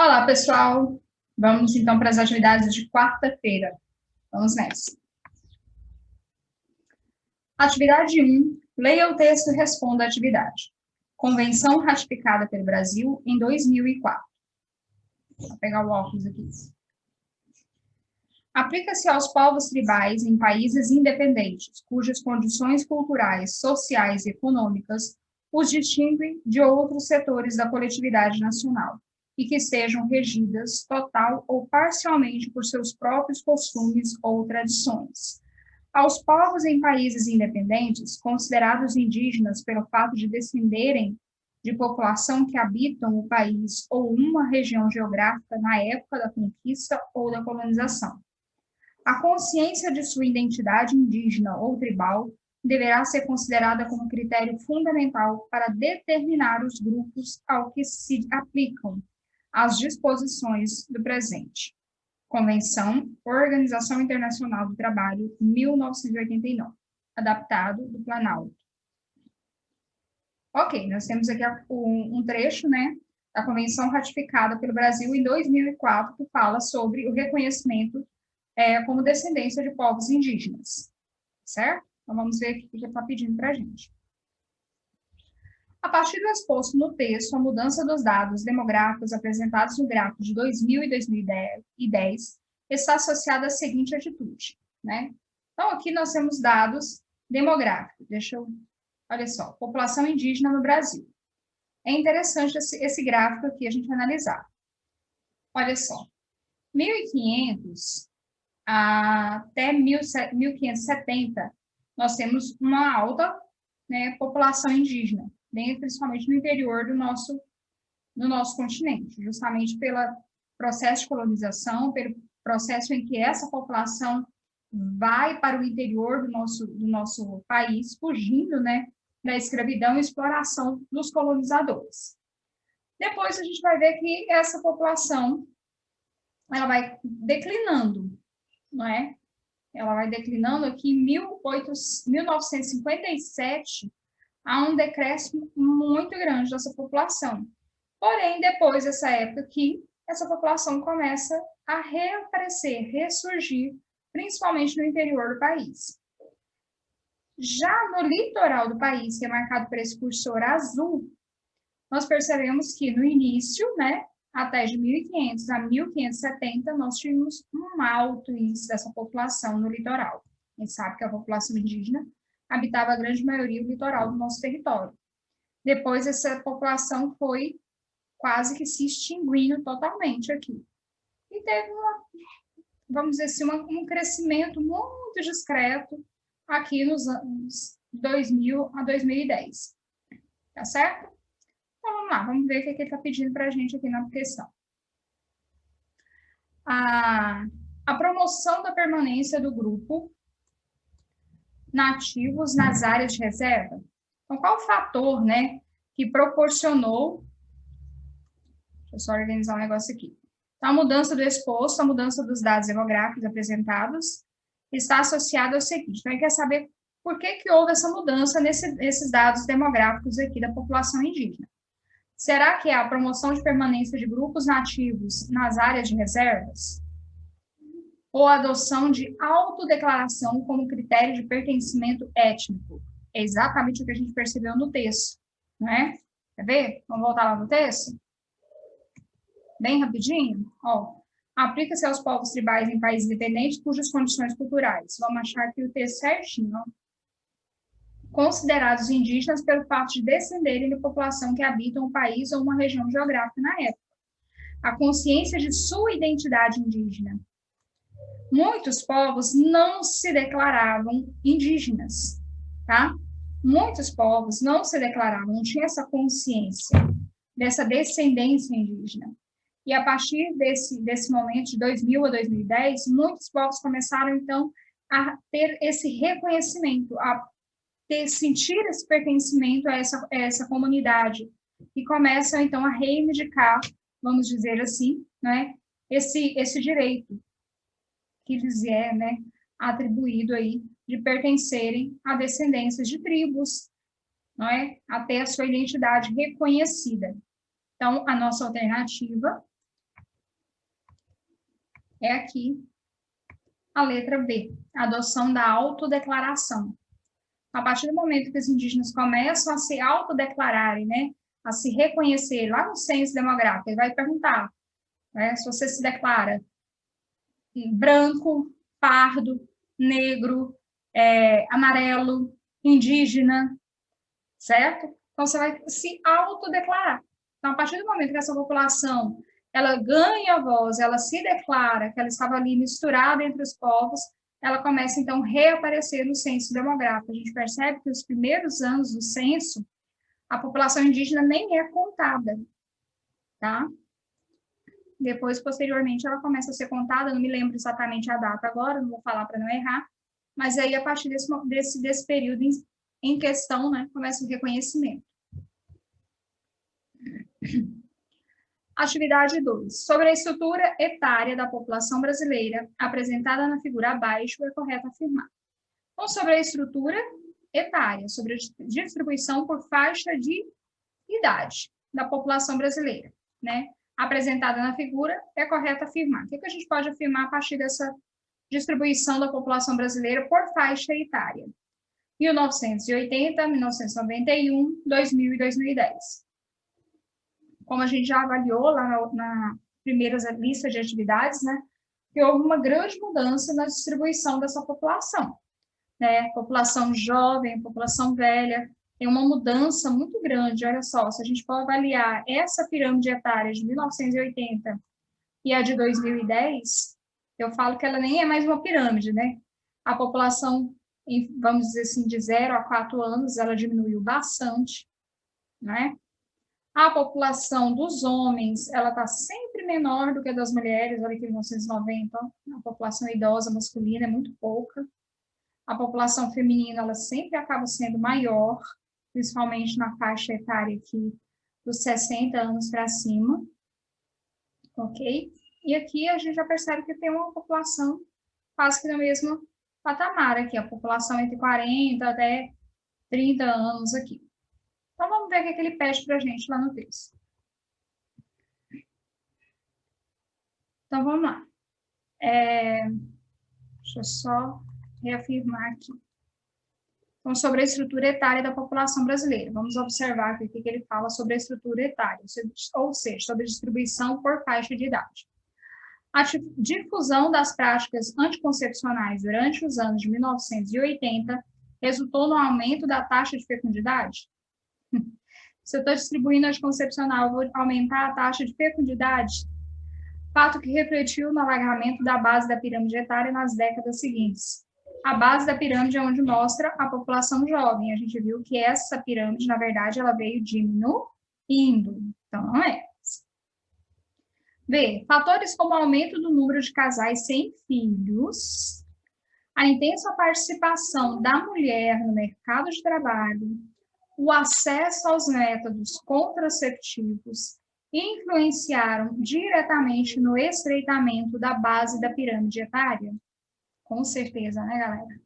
Olá, pessoal! Vamos, então, para as atividades de quarta-feira. Vamos nessa. Atividade 1. Leia o texto e responda a atividade. Convenção ratificada pelo Brasil em 2004. Vou pegar o óculos aqui. Aplica-se aos povos tribais em países independentes, cujas condições culturais, sociais e econômicas os distinguem de outros setores da coletividade nacional, e que estejam regidas total ou parcialmente por seus próprios costumes ou tradições. Aos povos em países independentes, considerados indígenas pelo fato de descenderem de população que habitam o país ou uma região geográfica na época da conquista ou da colonização. A consciência de sua identidade indígena ou tribal deverá ser considerada como critério fundamental para determinar os grupos ao que se aplicam as disposições do presente. Convenção, Organização Internacional do Trabalho, 1989, adaptado do Planalto. Ok, nós temos aqui um trecho, né, da Convenção ratificada pelo Brasil em 2004, que fala sobre o reconhecimento como descendência de povos indígenas, certo? Então, vamos ver o que ele está pedindo para a gente. A partir do exposto no texto, a mudança dos dados demográficos apresentados no gráfico de 2000 e 2010 está associada à seguinte atitude, né? Então, aqui nós temos dados demográficos. Olha só, população indígena no Brasil. É interessante esse gráfico aqui a gente analisar. Olha só, 1500 até 1570, nós temos uma alta, né, população indígena, principalmente no interior do nosso continente, justamente pelo processo de colonização, pelo processo em que essa população vai para o interior do nosso país, fugindo, né, da escravidão e exploração dos colonizadores. Depois a gente vai ver que essa população ela vai declinando, não é? Ela vai declinando aqui em 1957, há um decréscimo muito grande dessa população. Porém, depois dessa época aqui, essa população começa a reaparecer, ressurgir, principalmente no interior do país. Já no litoral do país, que é marcado por esse cursor azul, nós percebemos que no início, né, até de 1500 a 1570, nós tínhamos um alto índice dessa população no litoral. A gente sabe que a população indígena habitava a grande maioria do litoral do nosso território. Depois, essa população foi quase que se extinguindo totalmente aqui. E teve vamos dizer assim, um crescimento muito discreto aqui nos anos 2000 a 2010. Tá certo? Então, vamos lá, vamos ver o que ele está pedindo para a gente aqui na questão. A promoção da permanência do grupo nativos nas áreas de reserva. Então, qual o fator, né, que proporcionou... Deixa eu só organizar um negócio aqui. Então, a mudança do exposto, a mudança dos dados demográficos apresentados, está associada ao seguinte. Então, ele quer saber por que houve essa mudança nesses dados demográficos aqui da população indígena. Será que é a promoção de permanência de grupos nativos nas áreas de reservas? Ou a adoção de autodeclaração como critério de pertencimento étnico? É exatamente o que a gente percebeu no texto, não é? Quer ver? Vamos voltar lá no texto? Bem rapidinho. Aplica-se aos povos tribais em países independentes cujas condições culturais. Vamos achar aqui o texto certinho, ó. Considerados indígenas pelo fato de descenderem de população que habitam um país ou uma região geográfica na época. A consciência de sua identidade indígena. Muitos povos não se declaravam indígenas, tá? Muitos povos não se declaravam, não tinham essa consciência dessa descendência indígena. E a partir desse momento, de 2000 a 2010, muitos povos começaram, então, a ter esse reconhecimento, a sentir esse pertencimento a essa comunidade, e começam, então, a reivindicar, vamos dizer assim, né, esse direito que lhes é, né, atribuído aí, de pertencerem a descendências de tribos, não é? A ter a sua identidade reconhecida. Então, a nossa alternativa É aqui a letra B, a adoção da autodeclaração. A partir do momento que os indígenas começam a se autodeclararem, né, a se reconhecer lá no censo demográfico, ele vai perguntar, né, se você se declara branco, pardo, negro, amarelo, indígena, certo? Então, você vai se autodeclarar. Então, a partir do momento que essa população ela ganha voz, ela se declara que ela estava ali misturada entre os povos, ela começa, então, a reaparecer no censo demográfico. A gente percebe que os primeiros anos do censo, a população indígena nem é contada, tá? Depois, posteriormente, ela começa a ser contada, não me lembro exatamente a data agora, não vou falar para não errar, mas aí, a partir desse período em questão, né, começa o reconhecimento. Atividade 2. Sobre a estrutura etária da população brasileira, apresentada na figura abaixo, é correto afirmar. Então, sobre a estrutura etária, sobre a distribuição por faixa de idade da população brasileira, né? Apresentada na figura, é correto afirmar. O que a gente pode afirmar a partir dessa distribuição da população brasileira por faixa etária? 1980, 1991, 2000 e 2010. Como a gente já avaliou lá na primeira lista de atividades, né, que houve uma grande mudança na distribuição dessa população, né, população jovem, população velha, tem uma mudança muito grande. Olha só, se a gente for avaliar essa pirâmide etária de 1980 e a de 2010, eu falo que ela nem é mais uma pirâmide, né? A população, vamos dizer assim, de 0 a 4 anos, ela diminuiu bastante, né? A população dos homens, ela está sempre menor do que a das mulheres. Olha aqui, 1990, a população idosa masculina é muito pouca. A população feminina, ela sempre acaba sendo maior, principalmente na faixa etária aqui dos 60 anos para cima, ok? E aqui a gente já percebe que tem uma população quase que no mesmo patamar aqui, a população entre 40 até 30 anos aqui. Então, vamos ver o que ele pede para a gente lá no texto. Então, vamos lá. Deixa eu só reafirmar aqui. Então, sobre a estrutura etária da população brasileira. Vamos observar aqui o que ele fala sobre a estrutura etária, ou seja, sobre a distribuição por faixa de idade. A difusão das práticas anticoncepcionais durante os anos de 1980 resultou no aumento da taxa de fecundidade? Se eu estou distribuindo anticoncepcional, eu vou aumentar a taxa de fecundidade? Fato que refletiu no alargamento da base da pirâmide etária nas décadas seguintes. A base da pirâmide é onde mostra a população jovem. A gente viu que essa pirâmide, na verdade, ela veio diminuindo. Então, não é. B. Fatores como o aumento do número de casais sem filhos, a intensa participação da mulher no mercado de trabalho, o acesso aos métodos contraceptivos influenciaram diretamente no estreitamento da base da pirâmide etária? Com certeza, né, galera?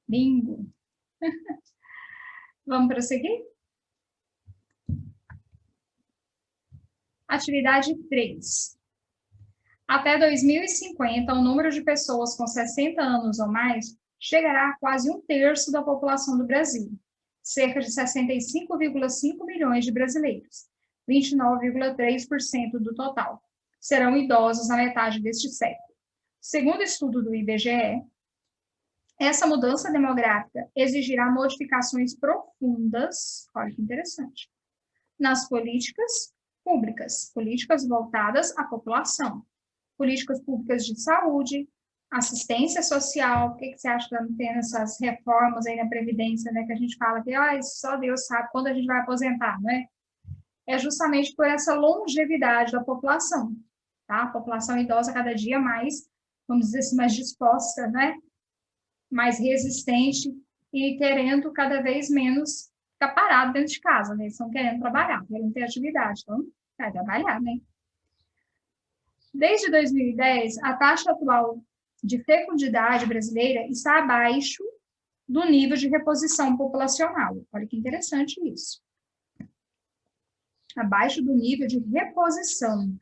Bingo! Vamos prosseguir? Atividade 3. Até 2050, o número de pessoas com 60 anos ou mais chegará a quase 1/3 da população do Brasil, cerca de 65,5 milhões de brasileiros, 29,3% do total, serão idosos na metade deste século. Segundo estudo do IBGE, essa mudança demográfica exigirá modificações profundas, olha que interessante, nas políticas públicas, políticas voltadas à população, políticas públicas de saúde, assistência social. O que você acha que estamos tendo essas reformas aí na Previdência, né, que a gente fala que só Deus sabe quando a gente vai aposentar, né? É justamente por essa longevidade da população, tá? A população idosa cada dia mais, vamos dizer assim, mais disposta, né? Mais resistente e querendo cada vez menos ficar parado dentro de casa, né? Eles estão querendo trabalhar, querendo ter atividade, então vai trabalhar, né? Desde 2010, a taxa atual de fecundidade brasileira está abaixo do nível de reposição populacional. Olha que interessante isso. Abaixo do nível de reposição.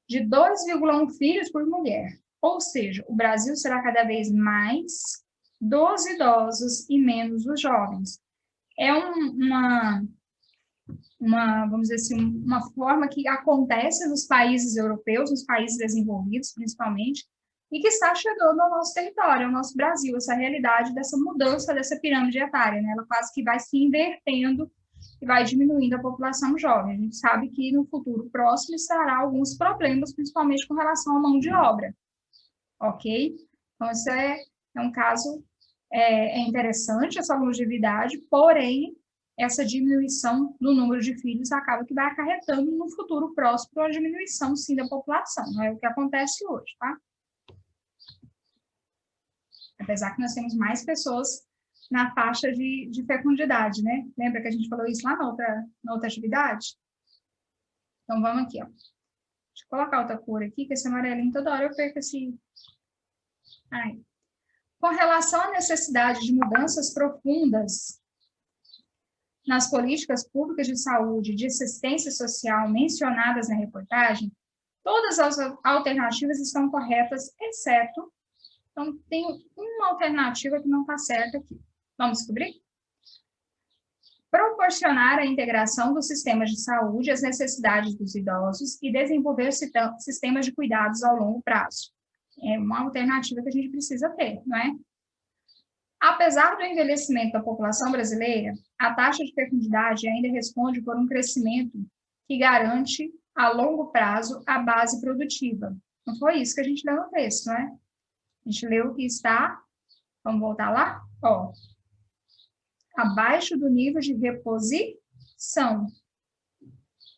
de 2,1 filhos por mulher. Ou seja, o Brasil será cada vez mais dos idosos e menos os jovens. É vamos dizer assim, uma forma que acontece nos países europeus, nos países desenvolvidos, principalmente, e que está chegando ao nosso território, ao nosso Brasil, essa realidade dessa mudança dessa pirâmide etária, né? Ela quase que vai se invertendo e vai diminuindo a população jovem. A gente sabe que no futuro próximo estará alguns problemas, principalmente com relação à mão de obra, ok? Então, isso é um caso interessante, essa longevidade, porém, essa diminuição do número de filhos acaba que vai acarretando no futuro próximo a diminuição, sim, da população. Não é o que acontece hoje, tá? Apesar que nós temos mais pessoas na faixa de fecundidade, né? Lembra que a gente falou isso lá na outra atividade? Então, vamos aqui, ó. Deixa eu colocar outra cor aqui, que esse amarelinho toda hora eu perco esse... Aí. Com relação à necessidade de mudanças profundas nas políticas públicas de saúde e de assistência social mencionadas na reportagem, todas as alternativas estão corretas, exceto... Então, tem uma alternativa que não está certa aqui. Vamos descobrir? Proporcionar a integração dos sistemas de saúde às necessidades dos idosos e desenvolver sistemas de cuidados ao longo prazo. É uma alternativa que a gente precisa ter, não é? Apesar do envelhecimento da população brasileira, a taxa de fecundidade ainda responde por um crescimento que garante, a longo prazo, a base produtiva. Não foi isso que a gente leu no texto, não é? A gente leu que está, vamos voltar lá? Ó, abaixo do nível de reposição.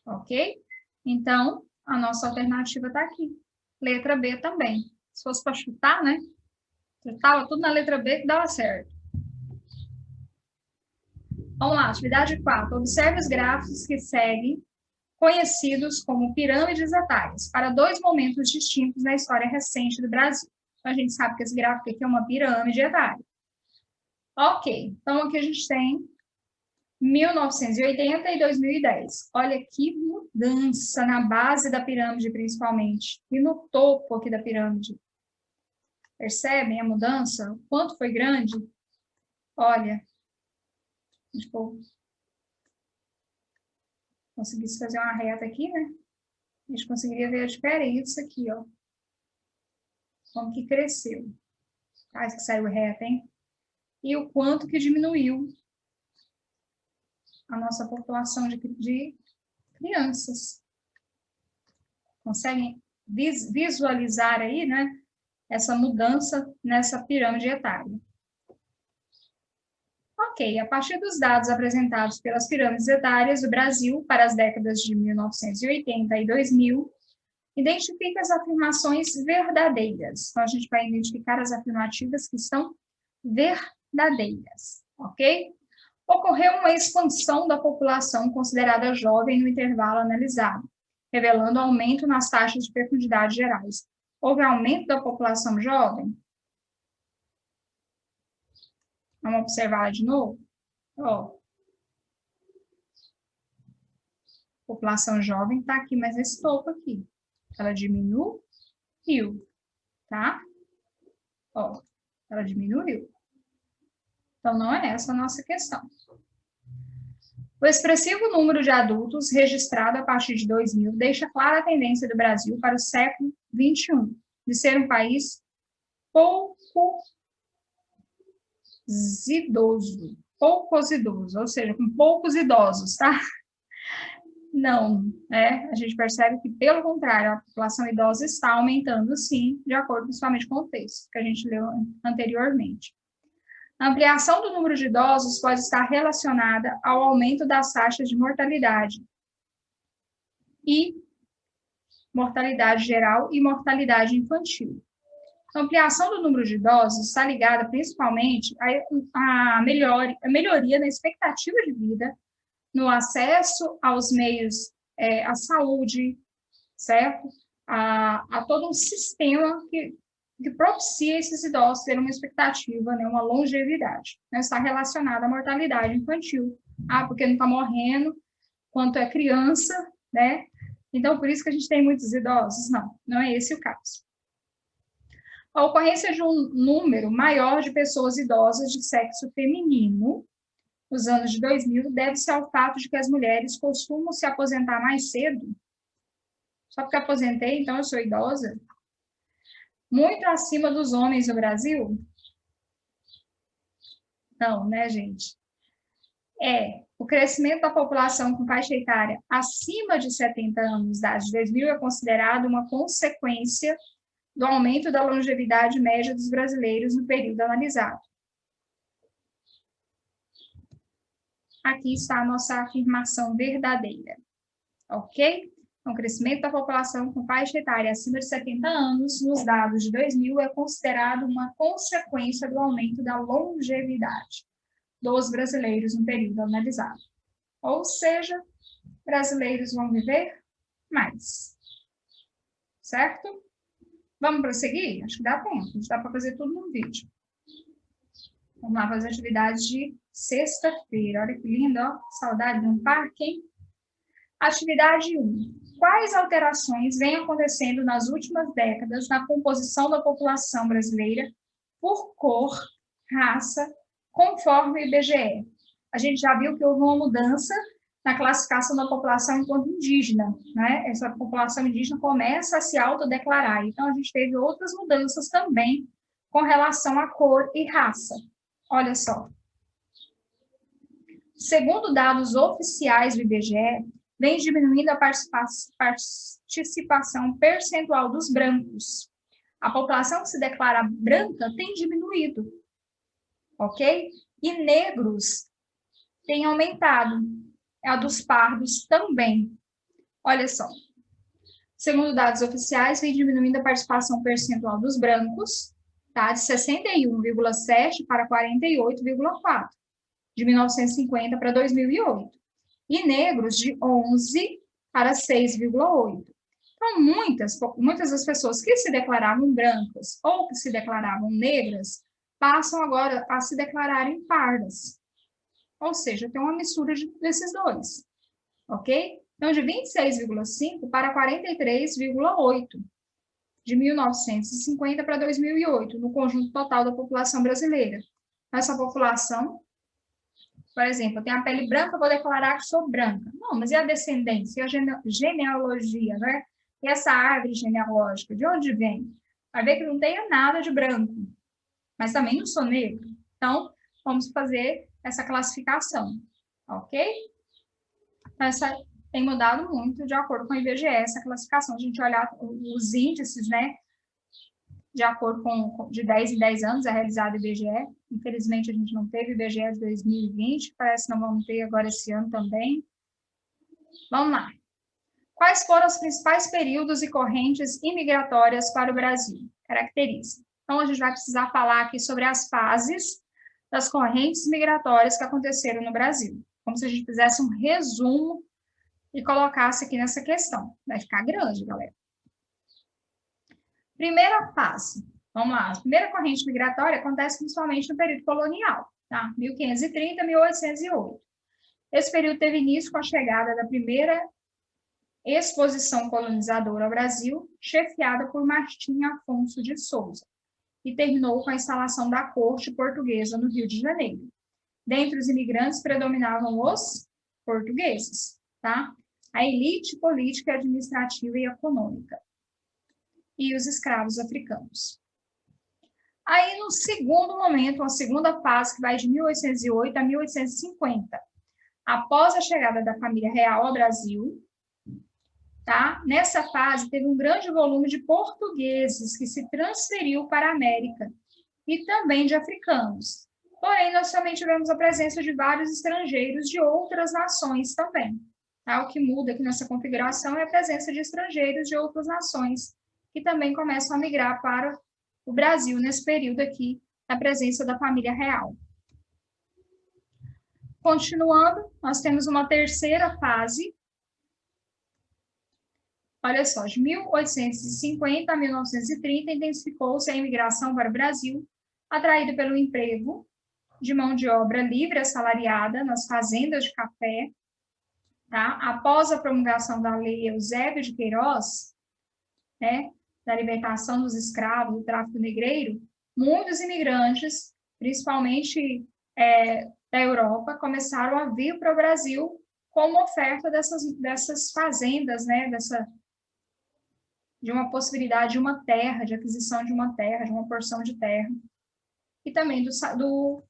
Ok? Então, a nossa alternativa está aqui. Letra B também. Se fosse para chutar, né? Chutava tudo na letra B que dava certo. Vamos lá, atividade 4. Observe os gráficos que seguem, conhecidos como pirâmides etárias, para dois momentos distintos na história recente do Brasil. Então, a gente sabe que esse gráfico aqui é uma pirâmide etária. Ok, então aqui a gente tem 1980 e 2010. Olha que mudança na base da pirâmide, principalmente, e no topo aqui da pirâmide. Percebem a mudança? O quanto foi grande? Olha, tipo, conseguisse fazer uma reta aqui, né? A gente conseguiria ver a diferença aqui, ó. Como que cresceu. Quase que saiu reta, hein? E o quanto que diminuiu a nossa população de crianças. Conseguem visualizar aí, né? Essa mudança nessa pirâmide etária. Ok, a partir dos dados apresentados pelas pirâmides etárias do Brasil para as décadas de 1980 e 2000, identifica as afirmações verdadeiras. Então, a gente vai identificar as afirmativas que são verdadeiras, ok? Ocorreu uma expansão da população considerada jovem no intervalo analisado, revelando aumento nas taxas de fecundidade gerais. Houve aumento da população jovem? Vamos observar de novo? Ó, população jovem está aqui, mas nesse topo aqui. Ela diminuiu, tá? Ó, ela diminuiu. Então, não é essa a nossa questão. O expressivo número de adultos registrado a partir de 2000 deixa clara a tendência do Brasil para o século XXI, de ser um país poucos idoso, ou seja, com poucos idosos, tá? Não, né? A gente percebe que, pelo contrário, a população idosa está aumentando, sim, de acordo principalmente com o texto que a gente leu anteriormente. A ampliação do número de idosos pode estar relacionada ao aumento das taxas de mortalidade e mortalidade geral e mortalidade infantil. A ampliação do número de idosos está ligada principalmente à melhoria na expectativa de vida, no acesso aos meios, à saúde, certo? A todo um sistema que propicia esses idosos terem uma expectativa, né, uma longevidade. Né? Está relacionada à mortalidade infantil. Ah, porque não está morrendo quando é criança, né? Então, por isso que a gente tem muitos idosos? Não, não é esse o caso. A ocorrência de um número maior de pessoas idosas de sexo feminino nos anos de 2000 deve-se ao fato de que as mulheres costumam se aposentar mais cedo. Só porque aposentei, então eu sou idosa? Muito acima dos homens no Brasil? Não, né, gente? O crescimento da população com faixa etária acima de 70 anos de idade de 2000 é considerado uma consequência do aumento da longevidade média dos brasileiros no período analisado. Aqui está a nossa afirmação verdadeira, ok? Então, o crescimento da população com faixa etária acima de 70 anos, nos dados de 2000, é considerado uma consequência do aumento da longevidade dos brasileiros no período analisado. Ou seja, brasileiros vão viver mais. Certo? Vamos prosseguir? Acho que dá tempo, dá para fazer tudo num vídeo. Vamos lá fazer atividades de sexta-feira. Olha que lindo, ó. Saudade de um parque, hein? Atividade 1. Quais alterações vêm acontecendo nas últimas décadas na composição da população brasileira por cor, raça, conforme o IBGE? A gente já viu que houve uma mudança na classificação da população enquanto indígena, né? Essa população indígena começa a se autodeclarar. Então, a gente teve outras mudanças também com relação à cor e raça. Olha só. Segundo dados oficiais do IBGE, vem diminuindo a participação percentual dos brancos. A população que se declara branca tem diminuído, ok? E negros tem aumentado. A dos pardos também. Olha só. Segundo dados oficiais, vem diminuindo a participação percentual dos brancos, tá? De 61,7% para 48,4%, de 1950 para 2008. E negros de 11% para 6,8%. Então, muitas das pessoas que se declaravam brancas ou que se declaravam negras passam agora a se declararem pardas. Ou seja, tem uma mistura desses dois, ok? Então, de 26,5% para 43,8%, de 1950 para 2008, no conjunto total da população brasileira. Essa população, por exemplo, eu tenho a pele branca, eu vou declarar que sou branca. Não, mas e a descendência, e a genealogia, né? E essa árvore genealógica, de onde vem? Vai ver que não tem nada de branco, mas também não sou negro. Então, vamos fazer essa classificação, ok? Essa tem mudado muito de acordo com o IBGE, essa classificação. A gente olhar os índices, né? De acordo com de 10 em 10 anos é realizado o IBGE. Infelizmente, a gente não teve o IBGE de 2020, parece que não vamos ter agora esse ano também. Vamos lá. Quais foram os principais períodos e correntes imigratórias para o Brasil? Caracteriza. Então, a gente vai precisar falar aqui sobre as fases das correntes migratórias que aconteceram no Brasil. Como se a gente fizesse um resumo e colocasse aqui nessa questão. Vai ficar grande, galera. Primeira fase. Vamos lá. A primeira corrente migratória acontece principalmente no período colonial, tá? 1530 a 1808. Esse período teve início com a chegada da primeira exposição colonizadora ao Brasil, chefiada por Martim Afonso de Souza, e terminou com a instalação da corte portuguesa no Rio de Janeiro. Dentre os imigrantes predominavam os portugueses, tá? A elite política, administrativa e econômica, e os escravos africanos. Aí, no segundo momento, a segunda fase, que vai de 1808 a 1850, após a chegada da família real ao Brasil, tá? Nessa fase, teve um grande volume de portugueses que se transferiu para a América e também de africanos. Porém, nós também tivemos a presença de vários estrangeiros de outras nações também. Tá? O que muda aqui nessa configuração é a presença de estrangeiros de outras nações que também começam a migrar para o Brasil nesse período aqui da presença da família real. Continuando, nós temos uma terceira fase. Olha só, de 1850 a 1930, intensificou-se a imigração para o Brasil, atraída pelo emprego de mão de obra livre assalariada nas fazendas de café tá? Após a promulgação da Lei Eusébio de Queiroz, né, da libertação dos escravos, do tráfico negreiro, muitos imigrantes, principalmente da Europa, começaram a vir para o Brasil como oferta dessas fazendas, né, de uma possibilidade de uma terra, de aquisição de uma terra, de uma porção de terra, e também do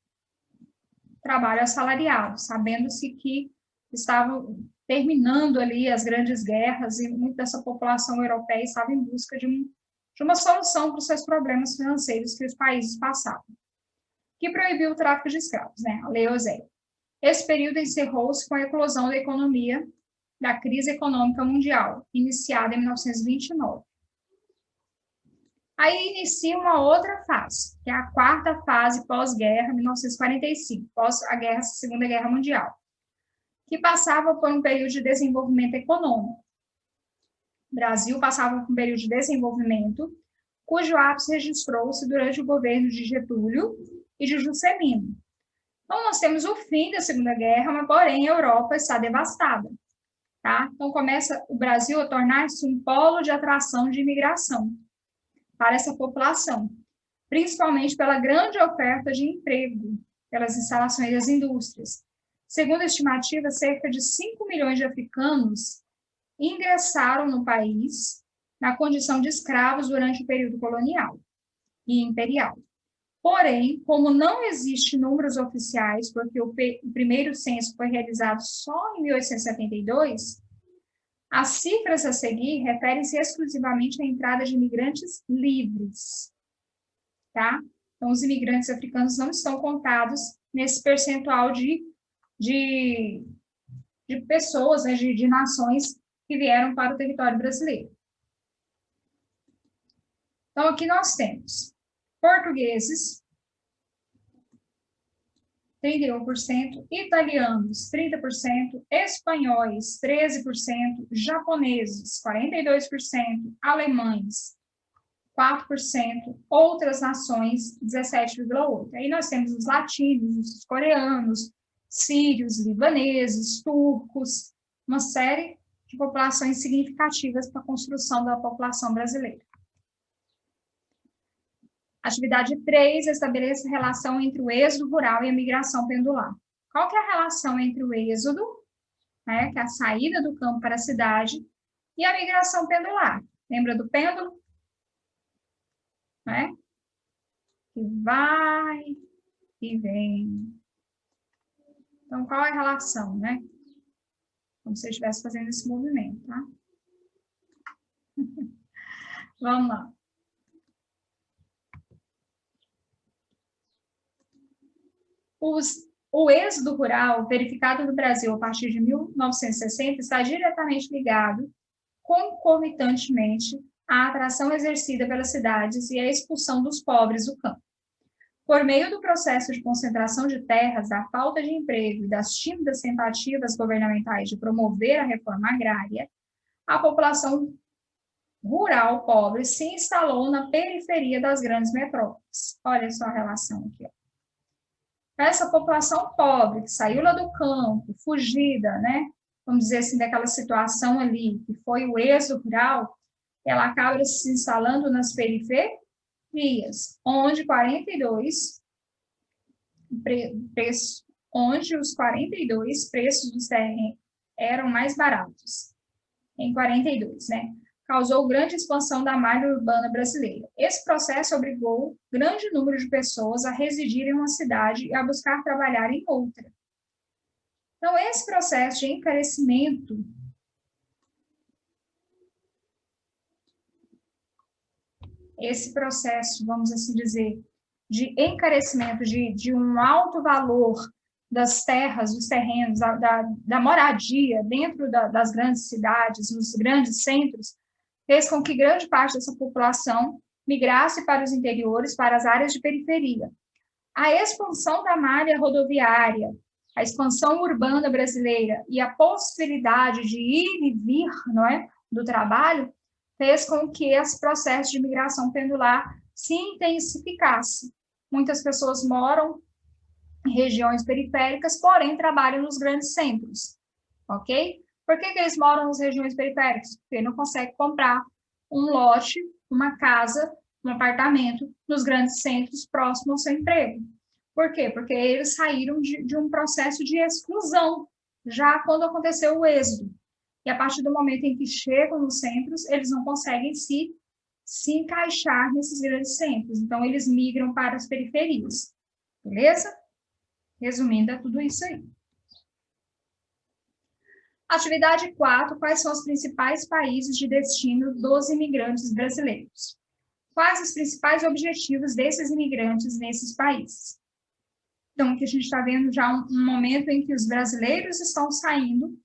trabalho assalariado, sabendo-se que estavam terminando ali as grandes guerras e muita dessa população europeia estava em busca de uma solução para os seus problemas financeiros que os países passavam, que proibiu o tráfico de escravos, né? A Lei Eusébio. Esse período encerrou-se com a eclosão da economia da crise econômica mundial, iniciada em 1929. Aí inicia uma outra fase, que é a quarta fase pós-guerra, 1945, pós a Segunda Guerra Mundial, que passava por um período de desenvolvimento econômico. O Brasil passava por um período de desenvolvimento, cujo ápice registrou-se durante o governo de Getúlio e de Juscelino. Então, nós temos o fim da Segunda Guerra, mas, porém, a Europa está devastada. Tá? Então, começa o Brasil a tornar-se um polo de atração de imigração para essa população, principalmente pela grande oferta de emprego, pelas instalações das indústrias. Segundo a estimativa, cerca de 5 milhões de africanos ingressaram no país na condição de escravos durante o período colonial e imperial. Porém, como não existe números oficiais, porque o primeiro censo foi realizado só em 1872, as cifras a seguir referem-se exclusivamente à entrada de imigrantes livres, tá? Então, os imigrantes africanos não estão contados nesse percentual de pessoas, né, de nações que vieram para o território brasileiro. Então, aqui nós temos portugueses, 31%, italianos, 30%, espanhóis, 13%, japoneses, 42%, alemães, 4%, outras nações, 17,8%. Aí nós temos os latinos, os coreanos, sírios, libaneses, turcos, uma série de populações significativas para a construção da população brasileira. Atividade 3, estabeleça relação entre o êxodo rural e a migração pendular. Qual que é a relação entre o êxodo, né, que é a saída do campo para a cidade, e a migração pendular? Lembra do pêndulo? Né? Que vai e vem. Então, qual é a relação, né? Como se eu estivesse fazendo esse movimento, tá? Vamos lá. O êxodo rural, verificado no Brasil a partir de 1960, está diretamente ligado, concomitantemente, à atração exercida pelas cidades e à expulsão dos pobres do campo. Por meio do processo de concentração de terras, da falta de emprego e das tímidas tentativas governamentais de promover a reforma agrária, a população rural pobre se instalou na periferia das grandes metrópoles. Olha só a relação aqui, ó. Essa população pobre, que saiu lá do campo, fugida, né? Vamos dizer assim, daquela situação ali, que foi o êxodo rural, ela acaba se instalando nas periferias, onde os 42 preços dos terrenos eram mais baratos, em 42, né? Causou grande expansão da malha urbana brasileira. Esse processo obrigou grande número de pessoas a residir em uma cidade e a buscar trabalhar em outra. Então, esse processo de encarecimento vamos assim dizer, de encarecimento, de um alto valor das terras, dos terrenos, da moradia dentro das grandes cidades, nos grandes centros, fez com que grande parte dessa população migrasse para os interiores, para as áreas de periferia. A expansão da malha rodoviária, a expansão urbana brasileira e a possibilidade de ir e vir, não é, do trabalho, fez com que esse processo de migração pendular se intensificasse. Muitas pessoas moram em regiões periféricas, porém trabalham nos grandes centros, ok? Por que eles moram nas regiões periféricas? Porque não conseguem comprar um lote, uma casa, um apartamento nos grandes centros próximos ao seu emprego. Por quê? Porque eles saíram de um processo de exclusão, já quando aconteceu o êxodo. E a partir do momento em que chegam nos centros, eles não conseguem se encaixar nesses grandes centros. Então, eles migram para as periferias. Beleza? Resumindo, é tudo isso aí. Atividade 4. Quais são os principais países de destino dos imigrantes brasileiros? Quais os principais objetivos desses imigrantes nesses países? Então, aqui a gente está vendo já um momento em que os brasileiros estão saindo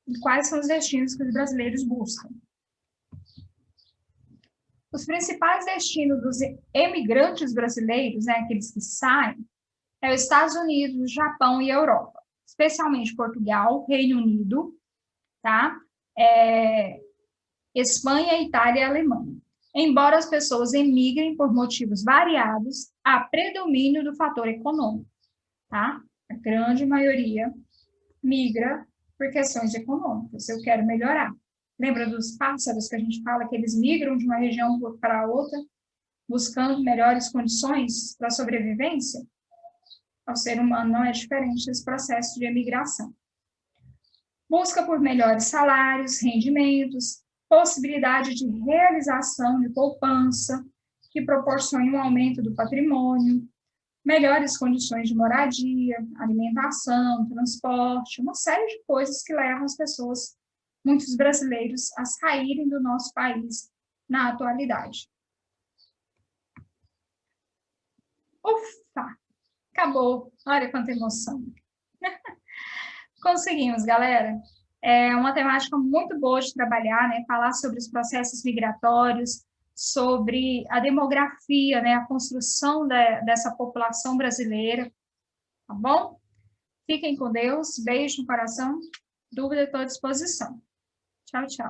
e quais são os destinos que os brasileiros buscam. Os principais destinos dos emigrantes brasileiros, né, aqueles que saem, é os Estados Unidos, Japão e Europa, especialmente Portugal, Reino Unido, tá? Espanha, Itália e Alemanha. Embora as pessoas emigrem por motivos variados, há predomínio do fator econômico, tá? A grande maioria migra por questões econômicas. Eu quero melhorar. Lembra dos pássaros que a gente fala que eles migram de uma região para outra, buscando melhores condições para a sobrevivência? O ser humano não é diferente desse processo de emigração. Busca por melhores salários, rendimentos, possibilidade de realização de poupança, que proporcione um aumento do patrimônio, melhores condições de moradia, alimentação, transporte, uma série de coisas que levam as pessoas, muitos brasileiros, a saírem do nosso país na atualidade. Ufa! Acabou. Olha quanta emoção. Conseguimos, galera. É uma temática muito boa de trabalhar, né? Falar sobre os processos migratórios, sobre a demografia, né? A construção dessa população brasileira. Tá bom? Fiquem com Deus. Beijo no coração. Dúvida, estou à disposição. Tchau, tchau.